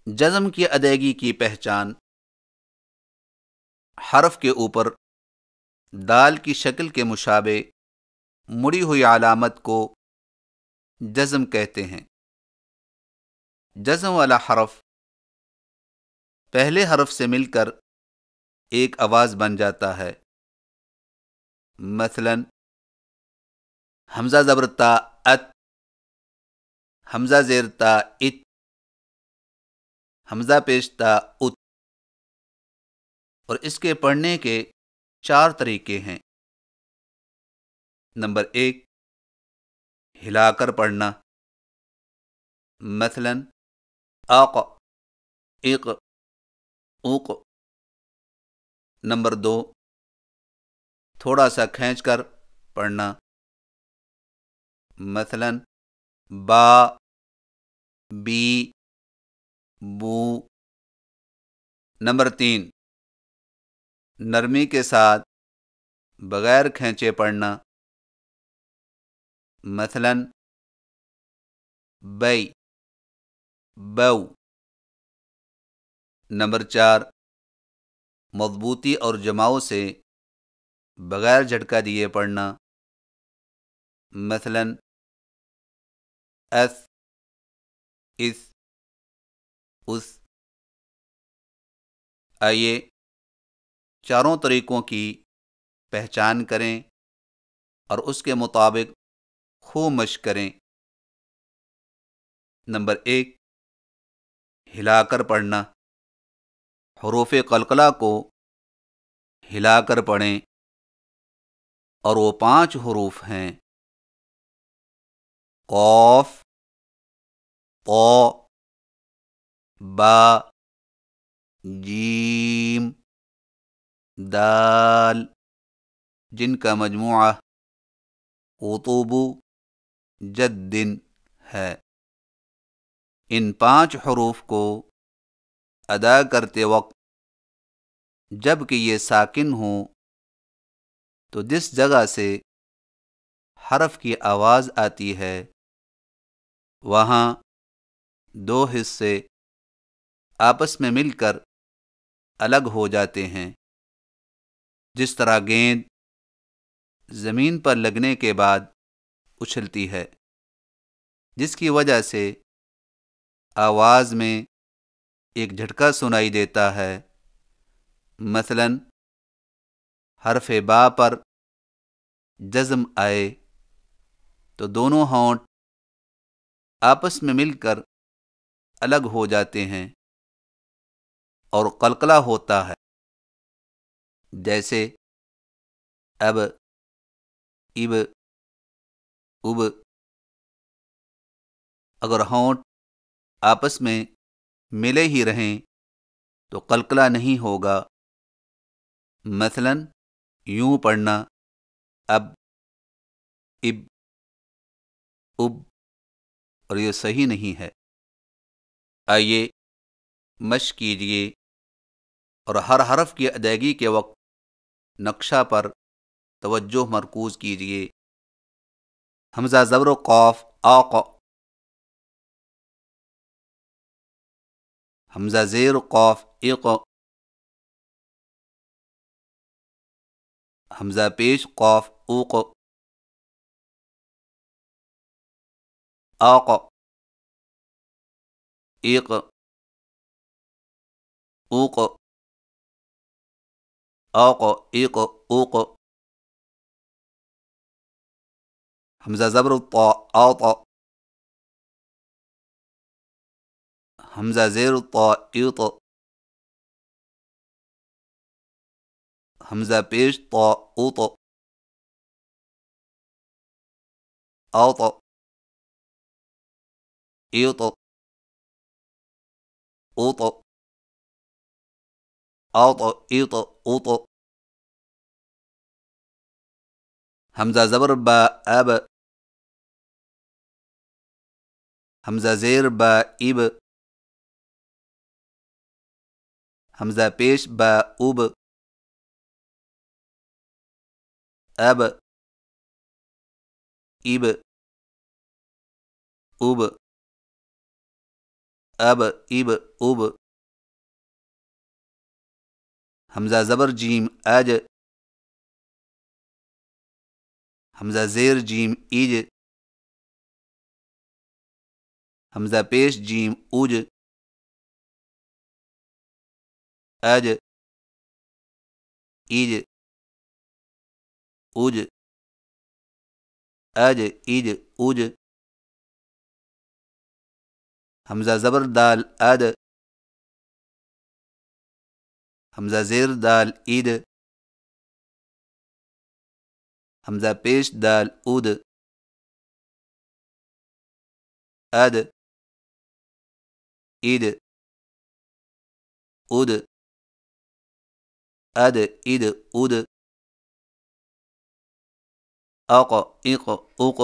جزم کی ادائیگی کی پہچان، حرف کے اوپر دال کی شکل کے مشابہ مڑی ہوئی علامت کو جزم کہتے ہیں۔ جزم والا حرف پہلے حرف سے مل کر ایک آواز بن جاتا ہے۔ مثلا حمزہ زبر تا ات، حمزہ زیر تا ات، حمزہ پیش تا ات۔ اور اس کے پڑھنے کے 4 طریقے ہیں۔ نمبر 1، ہلا کر پڑھنا، مثلا اق، اق، اوق۔ نمبر 2، تھوڑا سا کھینچ کر پڑھنا، مثلا با، بی، بو۔ نمبر 3، نرمی کے ساتھ بغیر کھینچے پڑھنا، مثلا بئی، بو۔ نمبر 4، مضبوطی اور جماؤ سے بغیر جھٹکا دیے پڑھنا، مثلا اس، اس، اس۔ آئیے چاروں طریقوں کی پہچان کریں اور اس کے مطابق خوب مشق کریں۔ نمبر 1، ہلا کر پڑھنا۔ حروف قلقلہ کو ہلا کر پڑھیں، اور وہ 5 حروف ہیں: قاف، طا، با، جیم، دال، جن کا مجموعہ قطب جد ہے۔ ان 5 حروف کو ادا کرتے وقت جب کہ یہ ساکن ہوں تو جس جگہ سے حرف کی آواز آتی ہے وہاں 2 حصے آپس میں مل کر الگ ہو جاتے ہیں، جس طرح گیند زمین پر لگنے کے بعد اچھلتی ہے، جس کی وجہ سے آواز میں ایک جھٹکا سنائی دیتا ہے۔ مثلا حرف با پر جزم آئے تو دونوں ہونٹ آپس میں مل کر الگ ہو جاتے ہیں اور قلقلہ ہوتا ہے، جیسے اب، اب، اب۔ اگر ہونٹ آپس میں ملے ہی رہیں تو قلقلہ نہیں ہوگا۔ مثلا یوں پڑھنا، اب، اب، اب، اور یہ صحیح نہیں ہے۔ آئیے مشق کیجیے اور ہر حرف کی ادائیگی کے وقت نقشہ پر توجہ مرکوز کیجیے۔ حمزہ زبر قاف، آق، حمزہ زیر قاف، اق، حمزہ پیش قاف، اوق، آق، ایق، اوق، آق، ایق، اوق۔ حمزہ زبر طا، آط، حمزہ زیر طا، ایط، حمزہ پیش طا، اوط، آط، ایط، اوط، آط، ایط، اوط۔ حمزہ زبر با، اب، حمزہ زیر با، اب، حمزہ پیش با، اب، اب، اب، اب۔ اب اب اب، حمزہ زبر جیم اج، حمزہ زیر جیم ایج، حمزہ پیش جیم اوج، اج ایج اوج، اج ایج اوج، حمزہ زبر دال اد، حمزہ زیر دال عید، حمزہ پیش دال اود، اد عید اد، اد عید اد، اق اق اق،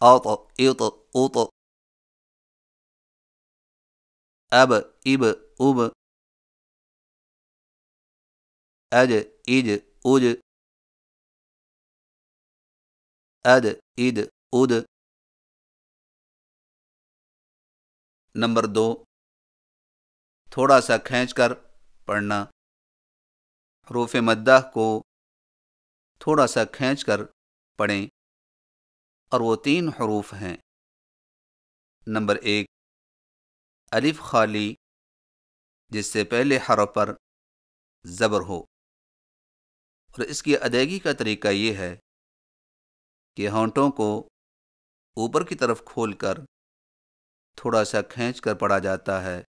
اط اط اط، اب اب اب، اج اج اج، اد عید اد۔ نمبر 2، تھوڑا سا کھینچ کر پڑھنا۔ حروف مدہ کو تھوڑا سا کھینچ کر پڑھیں، اور وہ 3 حروف ہیں۔ نمبر 1، الف خالی جس سے پہلے حرف پر زبر ہو، اور اس کی ادائیگی کا طریقہ یہ ہے کہ ہونٹوں کو اوپر کی طرف کھول کر تھوڑا سا کھینچ کر پڑھا جاتا ہے،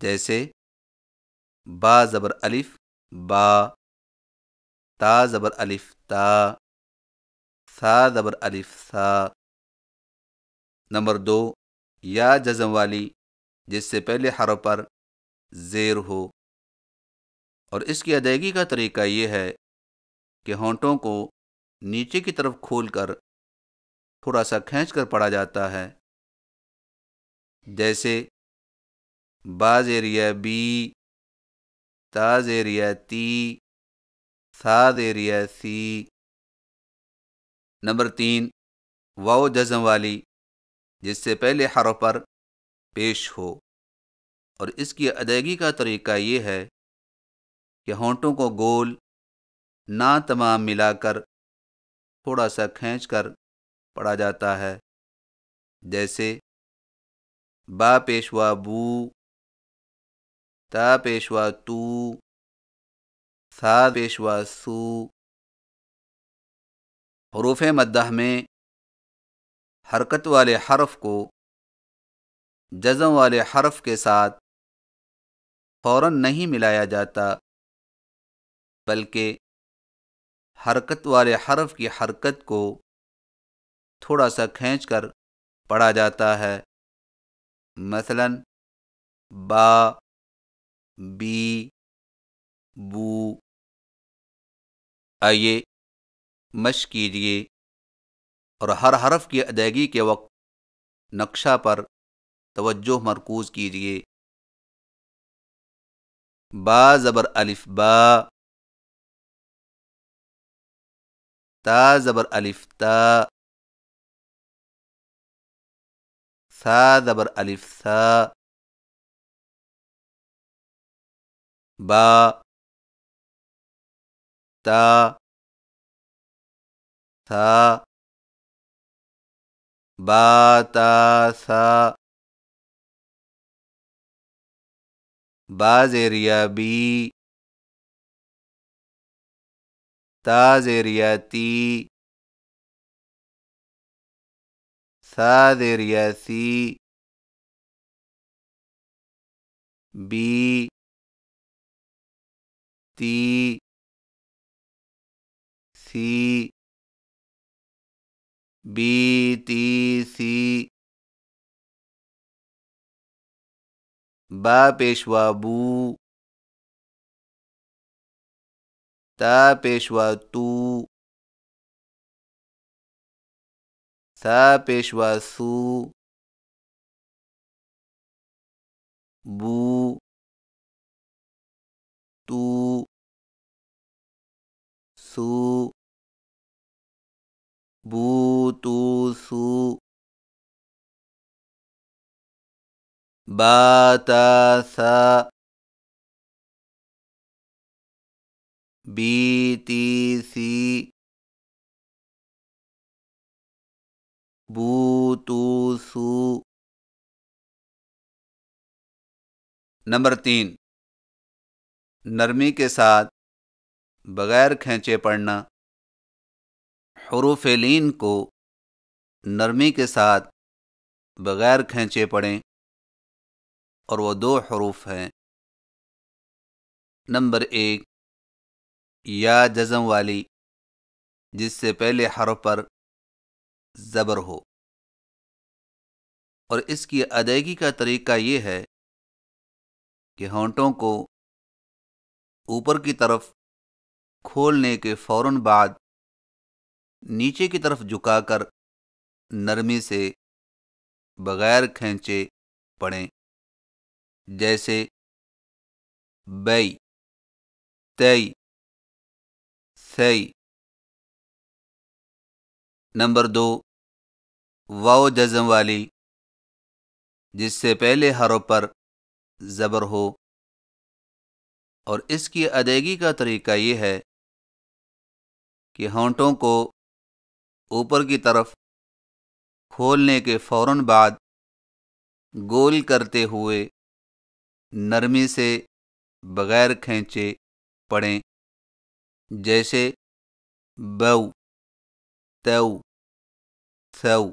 جیسے با زبر الف با، تا زبر الف تا، ثا زبر الف ثا۔ نمبر 2، یا جزم والی جس سے پہلے حرف پر زیر ہو، اور اس کی ادائیگی کا طریقہ یہ ہے کہ ہونٹوں کو نیچے کی طرف کھول کر تھوڑا سا کھینچ کر پڑھا جاتا ہے، جیسے با زیریا بی، تا زیریا تی، ثا زیریا سی۔ نمبر 3، واو جزم والی جس سے پہلے حرف پر پیش ہو، اور اس کی ادائیگی کا طریقہ یہ ہے کہ ہونٹوں کو گول نا تمام ملا کر تھوڑا سا کھینچ کر پڑھا جاتا ہے، جیسے با پیشوا بو، تا پیشوا تو، ثا پیشوا سو۔ حروف مدہ میں حرکت والے حرف کو جزم والے حرف کے ساتھ فوراً نہیں ملایا جاتا، بلکہ حرکت والے حرف کی حرکت کو تھوڑا سا کھینچ کر پڑھا جاتا ہے، مثلاً با، بی، بو۔ آئیے مشق کیجیے اور ہر حرف کی ادائیگی کے وقت نقشہ پر توجہ مرکوز کیجیے۔ با زبر الف با، تا زبر الف تا، ثا زبر الف ثا، با، تا، ثا، با تا ثا، با زیریا بی، تا زیریا تی، ثا زیریا سی، بی، تی، سی، بی تی سی۔ با پیشوا بو، تا پیشوا تو، ثا پیشوا سو، بو، تو، سو، بو تو سو۔ با تا سا بی تی سی بو تو سو۔ نمبر 3، نرمی کے ساتھ بغیر کھینچے پڑھنا۔ حروف لین کو نرمی کے ساتھ بغیر کھینچے پڑھیں، اور وہ 2 حروف ہیں۔ نمبر 1، یا جزم والی، جس سے پہلے حرف پر زبر ہو، اور اس کی ادائیگی کا طریقہ یہ ہے کہ ہونٹوں کو اوپر کی طرف کھولنے کے فوراً بعد نیچے کی طرف جھکا کر نرمی سے بغیر کھینچے پڑھیں، جیسے بئی، تئی، سی۔ نمبر 2، واو جزم والی، جس سے پہلے حرف پر زبر ہو، اور اس کی ادائیگی کا طریقہ یہ ہے کہ ہونٹوں کو اوپر کی طرف کھولنے کے فوراً بعد گول کرتے ہوئے نرمی سے بغیر کھینچے پڑھیں، جیسے بو، تو، ثو۔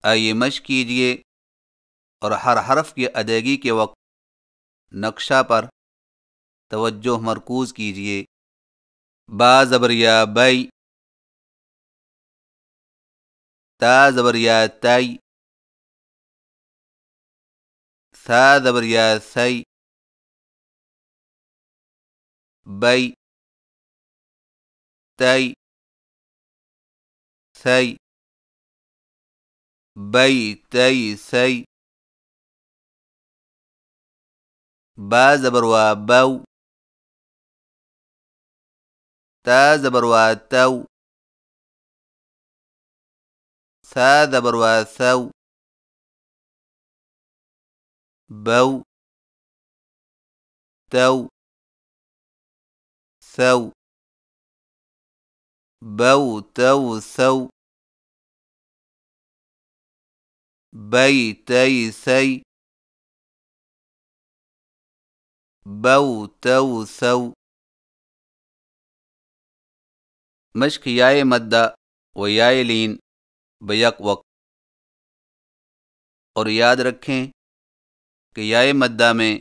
آئیے مشق کیجئے اور ہر حرف کی ادائیگی کے وقت نقشہ پر توجہ مرکوز کیجئے۔ با زبر یا بئی، تا زبر یا تئی، ثا زبر یا ثئی، بئی، تئی، ثئی، بئی، تئی، ثئی۔ با زبر وا بو، تا زبر وا تو، ثا زبر وا ثو، بو، تو، ثو، بو، تو، ثو، بئی، تئی، ثئی، بو، تو، ثو۔ مشق یائے مدہ و یائے لین بیک وقت، اور یاد رکھیں کہ یائے مدہ میں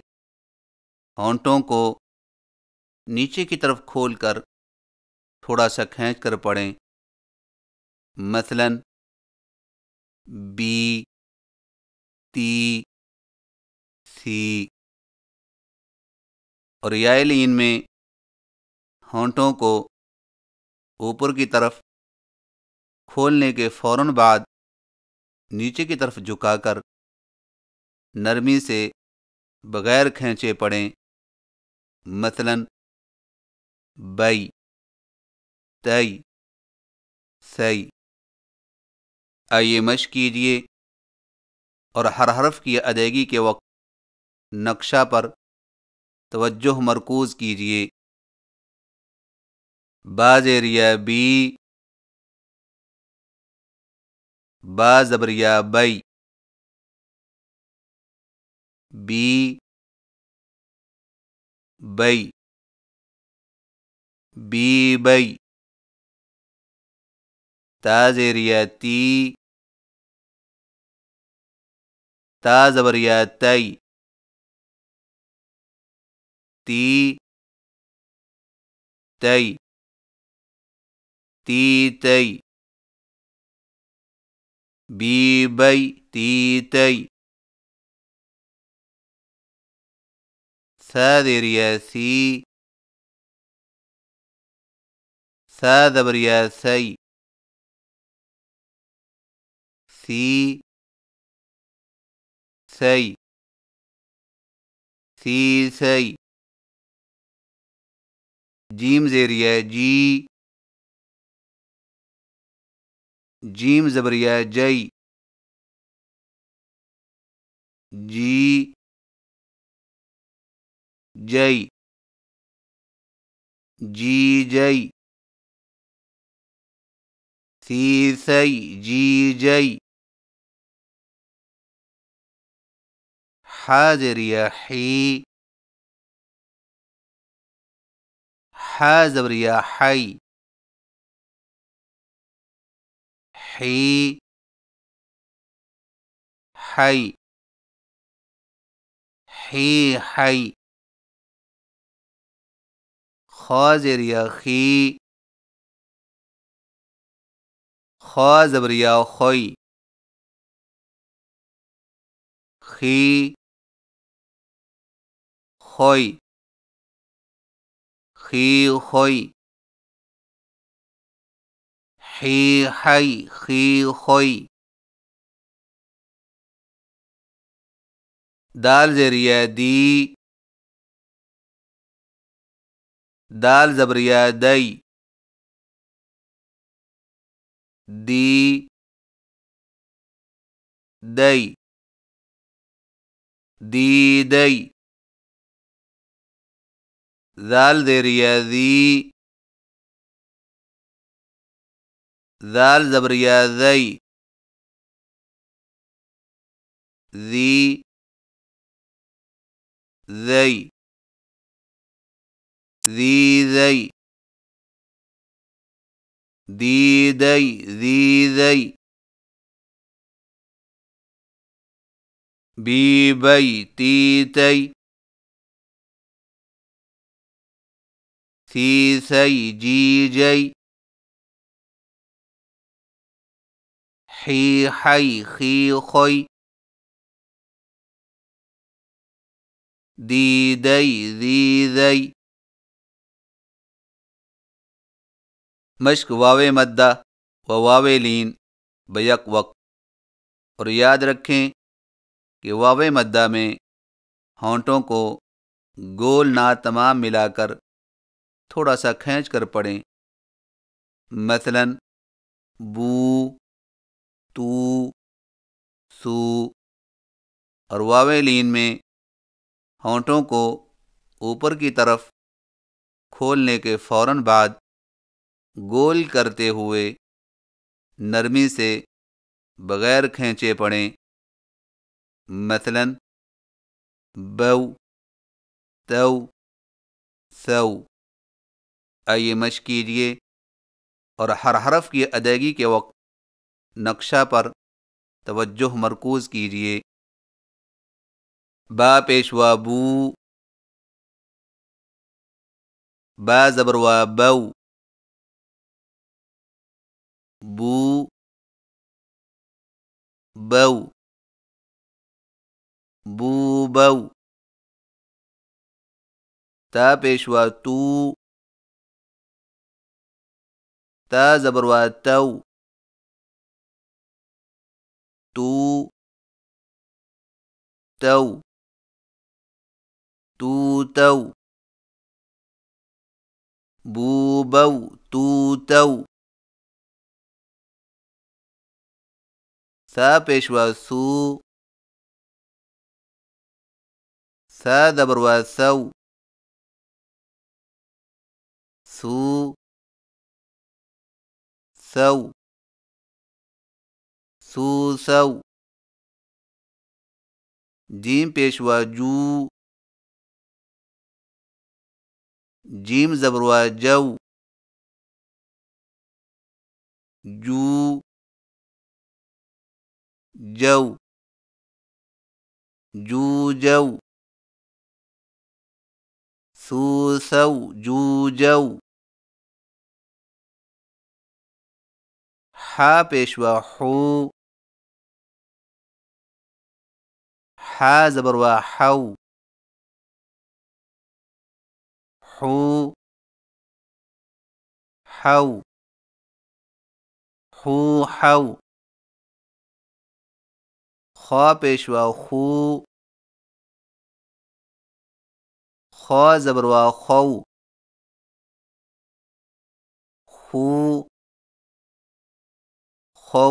ہونٹوں کو نیچے کی طرف کھول کر تھوڑا سا کھینچ کر پڑھیں، مثلاً بی، تی، سی۔ اور یائے لین میں ہونٹوں کو اوپر کی طرف کھولنے کے فوراً بعد نیچے کی طرف جھکا کر نرمی سے بغیر کھینچے پڑھیں، مثلاً بئی، تئی، سی۔ آئیے مشق کیجئے اور ہر حرف کی ادائیگی کے وقت نقشہ پر توجہ مرکوز کیجئے۔ با زیر یا بی، با زبر یا بئی، بی، بئی، بی، بئی۔ تا زیر یا تی، تا زبر یا تئی، تی، تئی، تی، تئی۔ بی، بئی، تی، تئی۔ ثا زیر یا سی، ثا زبر یا ثئی، سی، ثئی، سی، ثئی۔ جیم زیر یا جی، جیم زبر یا جئی، جی جی جی جی سی سی جی جی حاضریہ حی حاضریہ حی حی حی حی حی خاضریہ خی خاضبریہ خوئی خی خوئی خی خوئی حی حی خی خوئی دال زریہ دی دال زبریہ دئی دی دئی دی دئی ذال زیریہ ذی ذال زبریہ ذی ذی ذی ذی ذی دی دئی ذی ذی بی بئی تی تئی سی سئی جی جئی حی حی خی خوئی دی دئی ذی ذی مشق واو مدہ و واو لین بیک وقت، اور یاد رکھیں کہ واو مدہ میں ہونٹوں کو گول نہ تمام ملا کر تھوڑا سا کھینچ کر پڑھیں، مثلا بو، تو، سو، اور واو لین میں ہونٹوں کو اوپر کی طرف کھولنے کے فوراً بعد گول کرتے ہوئے نرمی سے بغیر کھینچے پڑھیں، مثلا بو، تو، سو۔ آئیے مشق کیجیے اور ہر حرف کی ادائیگی کے وقت نقشہ پر توجہ مرکوز کیجیے۔ با پیشوا بو، با زبروا بو، بو، بو، بو بو۔ تا پیشوا تو، تا زبروا تو، تو، تو، تو تو۔ بو بو تو تو۔ سا پیشوا سو، سا زبروا سو، سو، سو، سو سو۔ جیم پیشوا جو، جیم زبروا جو، جو، جو، جو جو۔ سو سو جو جو۔ حا پیشوا حو، حا زبروا حو، حو، حو، حو حو۔ خا پیشوا خو، خا زبروا خو، خو، خو،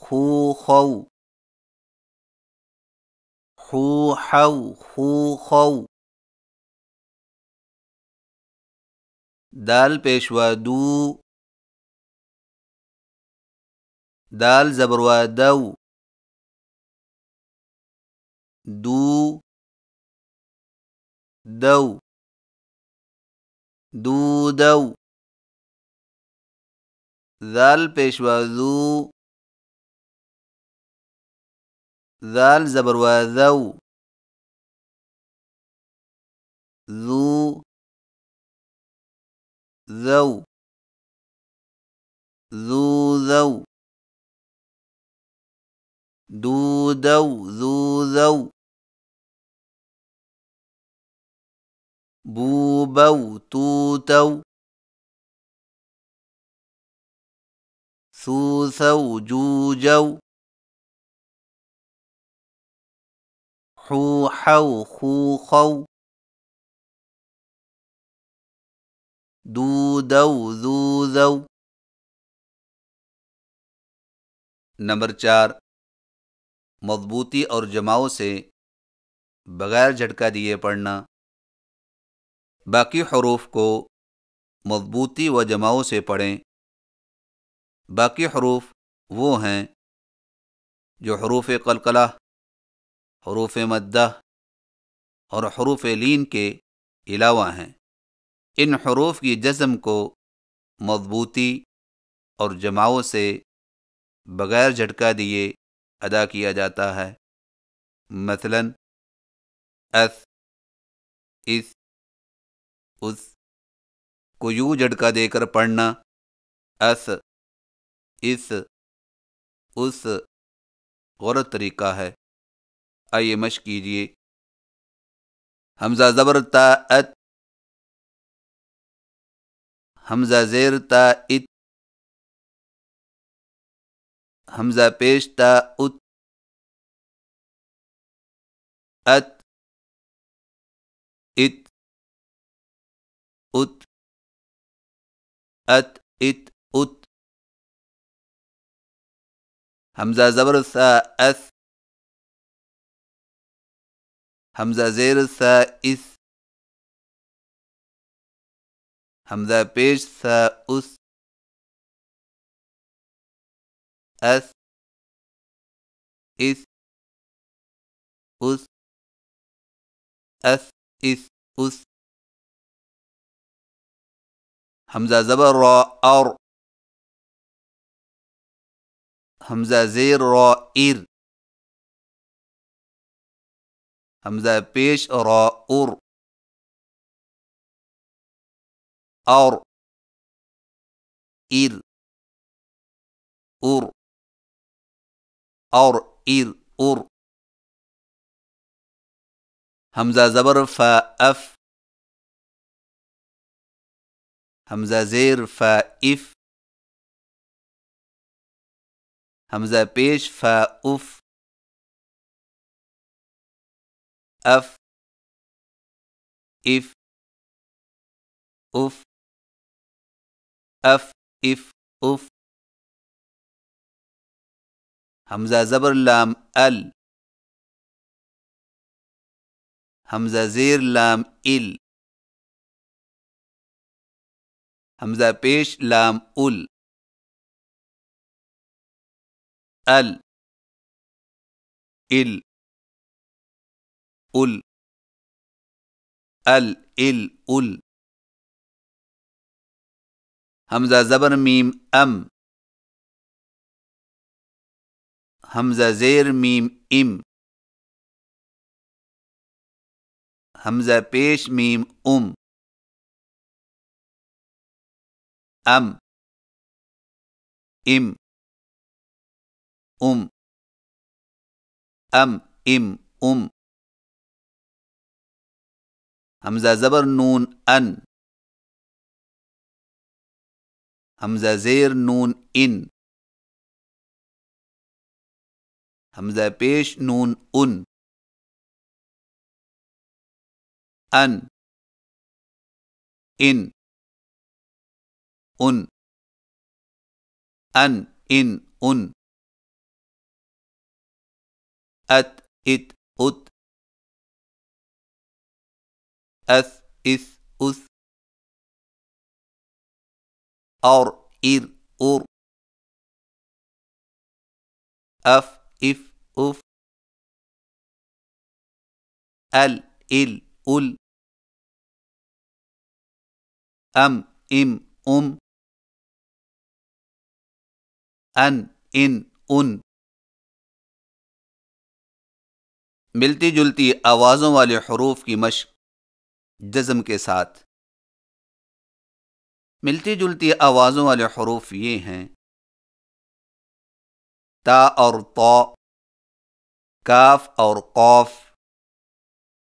خو خو۔ حو حو خو خو، دال پیشوا دو، دال زبروا دو، دو دو، دو دو، دال پیشوا دو، دال زبروا دو، ذو ذو، ذو ذو، دو دو ذو ذو، بو بو تو تو، ثو ثو جو جو، حو حو خو خو، دو دو ذو ذو۔ نمبر 4، مضبوطی اور جماؤں سے بغیر جھٹکا دیے پڑھنا۔ باقی حروف کو مضبوطی و جماؤں سے پڑھیں۔ باقی حروف وہ ہیں جو حروف قلقلہ، حروف مدہ اور حروف لین کے علاوہ ہیں۔ ان حروف کی جزم کو مضبوطی اور جماؤں سے بغیر جھٹکا دیے ادا کیا جاتا ہے۔ مثلاً اس، اس، اس کو یوں جھٹکا دے کر پڑھنا، اس، اس، اس غلط طریقہ ہے۔ آئیے مشق کیجیے۔ حمزہ زبر تا ات، حمزہ زیر تا ات، حمزہ پیش تا ات، ات، ات، ات، ات، ات، ات۔ حمزہ زبر ثا اس، حمزہ زیر ثا اس، حمزہ پیش ثا اس، اس، اس، اس، اس، اس، اس۔ حمزہ زبر را اور، حمزہ زیر را ار، حمزہ پیش را ار، اور، ار، ار، اور، ار، ار۔ حمزہ زبر فا اف، حمزہ زیر فا اف، حمزہ پیش فا اف، اف، اف، اف، اف، اف، اف۔ حمزہ زبر لام ال، حمزہ زیر لام ال، حمزہ پیش لام ال، ال، ال، ال، ال، ال، ال۔ حمزہ زبر میم ام، حمزہ زیر میم ام، حمزہ پیش میم ام، ام، ام، ام، ام، ام، ام۔ حمزہ زبر نون ان، حمزہ زیر نون ان، حمزہ پیش نون ان، ان، ان، ان، ان، ان، ان۔ ات، ات، ات۔ اس اس اس، اور ار ار، اف اف اف، ال ال ال، ام ام ام، ان ان ان۔ ملتی جلتی آوازوں والے حروف کی مشق جزم کے ساتھ۔ ملتی جلتی آوازوں والے حروف یہ ہیں: تا اور طا، کاف اور قاف،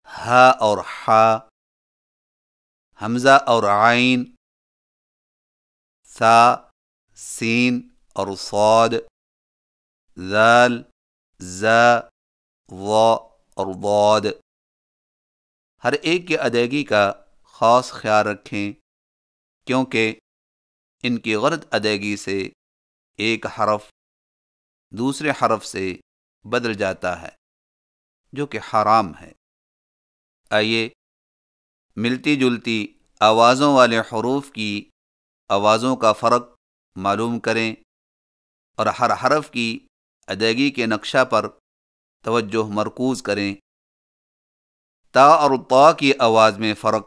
ہا اور حا، حمزہ اور عین، ثا، سین اور صاد، ذال، زا، ظا اور ضاد۔ ہر ایک کی ادائیگی کا خاص خیال رکھیں، کیونکہ ان کی غلط ادائیگی سے ایک حرف دوسرے حرف سے بدل جاتا ہے، جو کہ حرام ہے۔ آئیے ملتی جلتی آوازوں والے حروف کی آوازوں کا فرق معلوم کریں اور ہر حرف کی ادائیگی کے نقشہ پر توجہ مرکوز کریں۔ تا اور طا کی آواز میں فرق: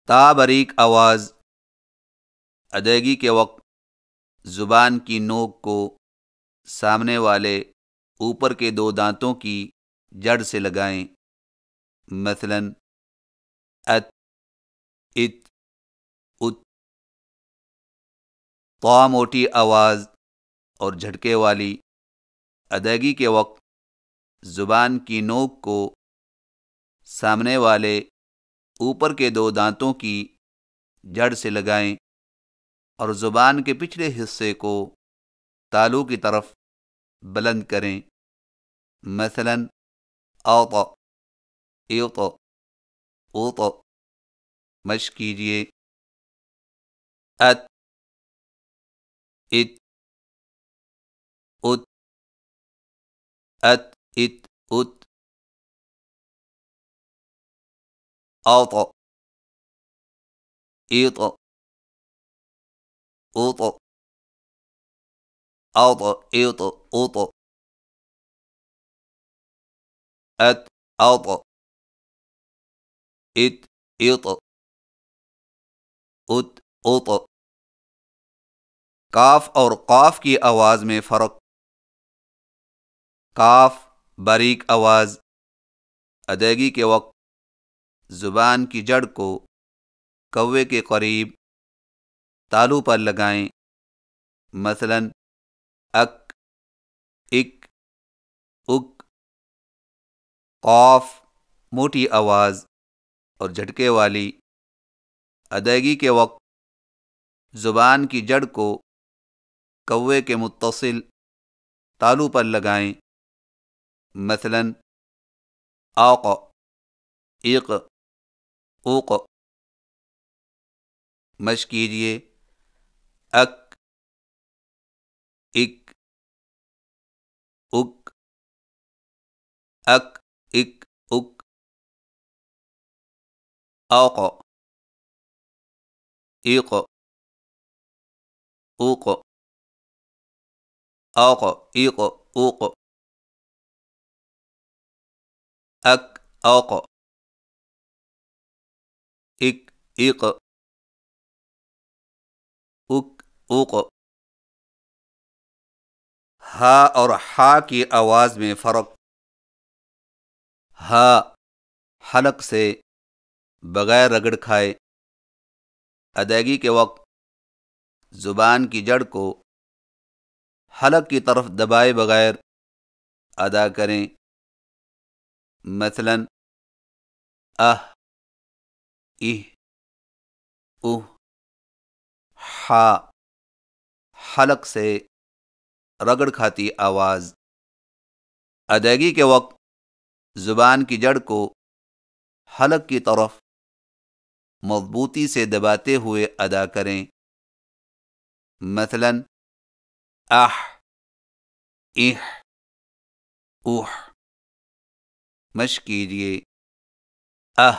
تا باریک آواز ادائیگی کے وقت زبان کی نوک کو سامنے والے اوپر کے دو دانتوں کی جڑ سے لگائیں، مثلا ات، ات، ات۔ طا موٹی آواز اور جھٹکے والی ادائیگی کے وقت زبان کی نوک کو سامنے والے اوپر کے دو دانتوں کی جڑ سے لگائیں اور زبان کے پچھلے حصے کو تالو کی طرف بلند کریں، مثلا اوط، ایوط، اوط۔ مشق کیجیے: ات، ات، ات، ات، ات، ات، اوط، ایوط، اوط، اوط، ایوط، اوط، ات، اوط، ات، ایوط، ات، اوط۔ کاف اور قاف کی آواز میں فرق: کاف باریک آواز ادائیگی کے وقت زبان کی جڑ کو کوے کے قریب تالو پر لگائیں، مثلا اک، اک، اک۔ قاف موٹی آواز اور جھٹکے والی ادائیگی کے وقت زبان کی جڑ کو کوے کے متصل تالو پر لگائیں، مثلا آق، ایق، اوق۔ مشق کیجیے: اک، اک، اک، اک، اک، اک۔ اوق، ایق، اوق، اوق، ایق، اوق۔ اک، اوق، اک، ایق، اک، اوق۔ ہا اور حا کی آواز میں فرق: ہا حلق سے بغیر رگڑ کھائے ادائیگی کے وقت زبان کی جڑ کو حلق کی طرف دبائے بغیر ادا کریں، مثلا اہ، اہ، اوہ۔ حا حلق سے رگڑ کھاتی آواز ادائیگی کے وقت زبان کی جڑ کو حلق کی طرف مضبوطی سے دباتے ہوئے ادا کریں، مثلا اح، اح، اوح۔ مشق کیجیے: اہ،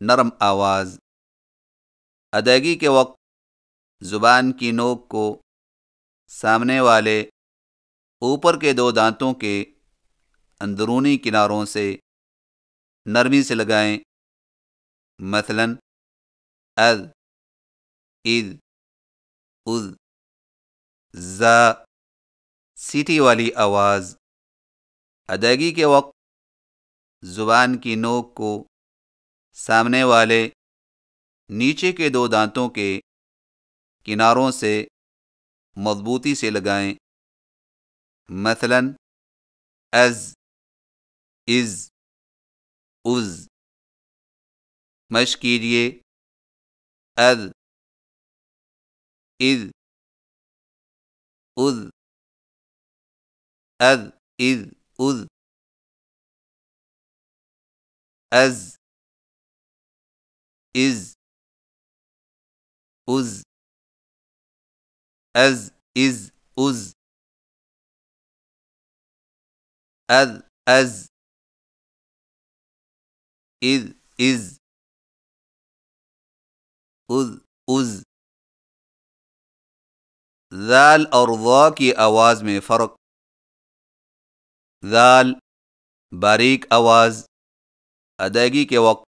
نرم آواز۔ ادائیگی کے وقت زبان کی نوک کو سامنے والے اوپر کے دو دانتوں کے اندرونی کناروں سے نرمی سے لگائیں، مثلا اذ، اذ، اذ۔ زا، سیٹی والی آواز۔ ادائیگی کے وقت زبان کی نوک کو سامنے والے نیچے کے دو دانتوں کے کناروں سے مضبوطی سے لگائیں، مثلا از، از، از۔ مشق کیجیے، اذ، اذ، اذ، اذ، اذ، اذ، از، از، از، از، از، از، از، از، اذ، از، از، از۔ ذال اور ضا کی آواز میں فرق۔ ذال باریک آواز، ادائیگی کے وقت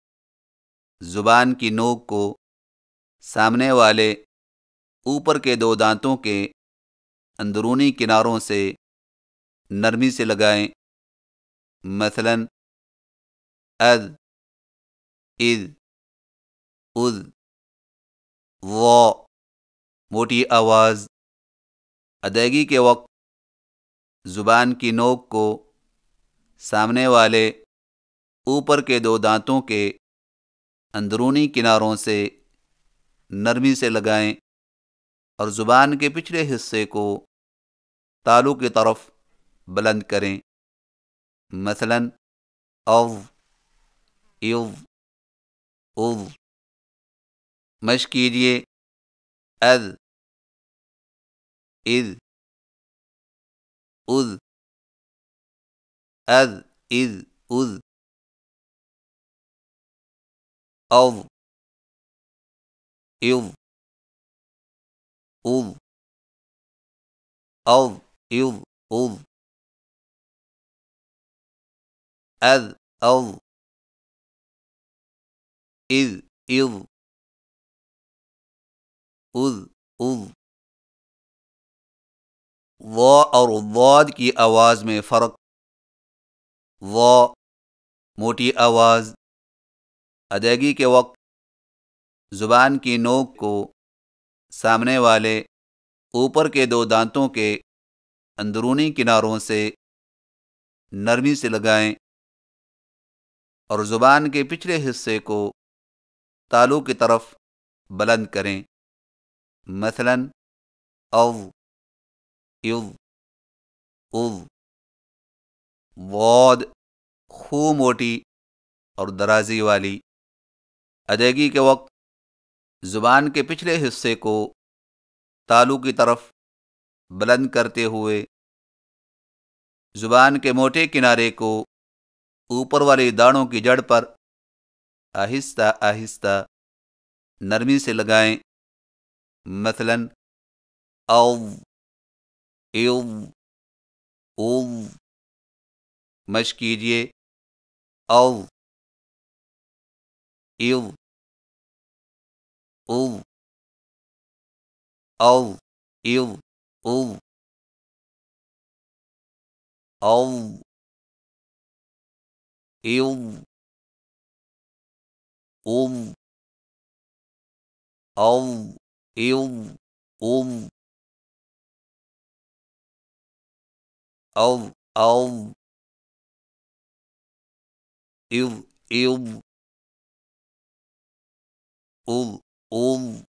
زبان کی نوک کو سامنے والے اوپر کے دو دانتوں کے اندرونی کناروں سے نرمی سے لگائیں، مثلا اذ، اذ، اذ۔ ضا موٹی آواز، ادائیگی کے وقت زبان کی نوک کو سامنے والے اوپر کے دو دانتوں کے اندرونی کناروں سے نرمی سے لگائیں اور زبان کے پچھلے حصے کو تالو کی طرف بلند کریں، مثلا اذ، اذ، اذ۔ مشق کیجیے، اذ، اذ، اذ، اذ، اذ، اذ، اذ، اذ، اذ، اذ، اذ، اذ، اذ، اذ، اذ، اذ، اذ، اذ۔ ضا اور ضاد کی آواز میں فرق۔ ضا موٹی آواز، ادائیگی کے وقت زبان کی نوک کو سامنے والے اوپر کے دو دانتوں کے اندرونی کناروں سے نرمی سے لگائیں اور زبان کے پچھلے حصے کو تالو کی طرف بلند کریں، مثلا اذ، اذ، اذ۔ ضاد خو موٹی اور درازی والی، ادائیگی کے وقت زبان کے پچھلے حصے کو تالو کی طرف بلند کرتے ہوئے زبان کے موٹے کنارے کو اوپر والی دانتوں کی جڑ پر آہستہ آہستہ نرمی سے لگائیں، مثلا اذ، اذ، اذ۔ مشق کیجیے، اذ، اذ، اذ، اذ، اذ، اذ، اذ، اذ، اذ، اذ، اذ، اذ، اذ، اذ، اذ، اذ، اذ، اذ،